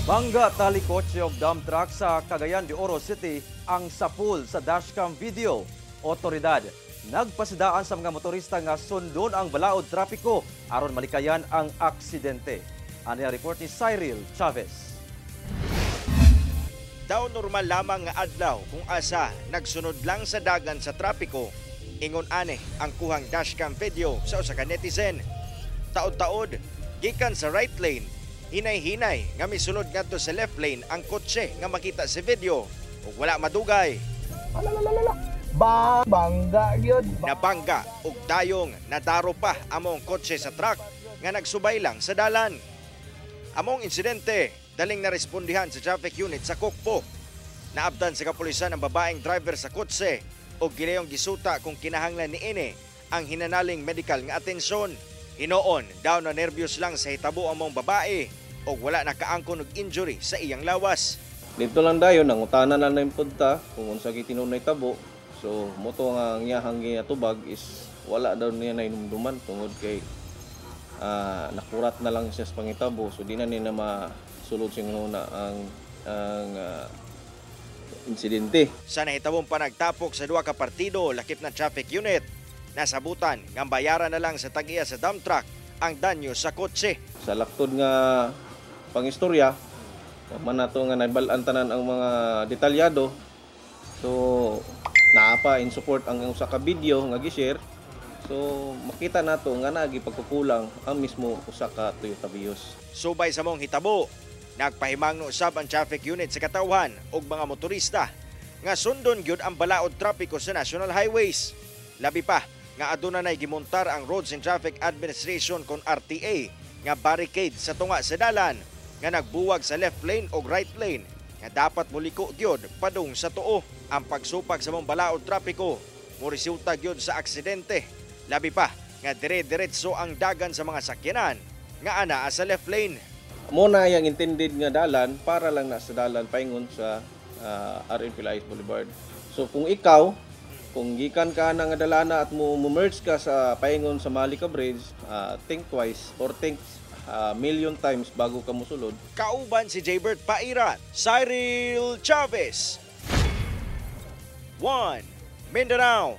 Bangga tali kotse of dump truck sa Cagayan de Oro City ang sapul sa dashcam video. Otoridad, nagpasidaan sa mga motorista nga sundon ang balaod trapiko aron malikayan ang aksidente. Ano ang report ni Cyril Chavez. Daw normal lamang nga adlaw kung asa nagsunod lang sa dagan sa trapiko. Ingon ane ang kuhang dashcam video sa usa ka netizen. Taod-taod, gikan sa right lane, hinay-hinay nga misulod ngadto sa left lane ang kotse nga makita sa video ug wala madugay. Bangga gyud. Nabangga ug dayong nadaro pa among kotse sa truck nga nagsubay lang sa dalan. Among insidente, daling narespondihan sa traffic unit sa Kokpo. Naabtan sa kapulisan ang babaeng driver sa kotse ug gilayong gisuta kung kinahanglan niini ang hinanaling medical nga atensyon. Hinoon daw na nervyos lang sa hitabo ang mong babae ug wala nakaangkon og injury sa iyang lawas. Dito lang dayon nangutana na lang punta kung unsa gi tinunay tabo. So moto nga ang iyahang giatubag is wala daw niya nainumduman tungod kay nakurat na lang siya sa pangitabo. So di na niya masulod singuna ang insidente. Sa nahitabong panagtapok sa duha ka partido lakip na traffic unit, nasabutan nga bayaran na lang sa tag-iya sa dump truck ang danyo sa kotse. Sa laktod nga pangistorya, man nato nga nabalan tanan ang mga detalyado. So naapa in support ang usa ka video nga gi-share. So makita nato nga nagi pagkukulang ang mismo usa ka Toyota Vios. Subay sa mong hitabo, nagpahimangno usab ang traffic unit sa katawhan ug mga motorista nga sundon gyud ang balaod trapiko sa national highways. Labi pa nga aduna nay gimontar ang Roads and Traffic Administration kon RTA nga barricade sa tunga sa dalan nga nagbuwag sa left lane o right lane nga dapat muliko gyud padung sa tuo. Ang pagsupag sa mong balaod trapiko mo resulta gyud sa aksidente. Labi pa nga dire-diretso ang dagan sa mga sakyanan nga anaa sa left lane. Muna yang intended nga dalan para lang na sa dalan paingon sa RN Pilies Boulevard. So kung ikaw kung gikan ka na nga dalana at mo merge ka sa paingon sa Malika Bridge, think twice or think million times bago ka mosulod. Kauban si Jaybert Pairat, Cyril Chavez. 1 Mindanao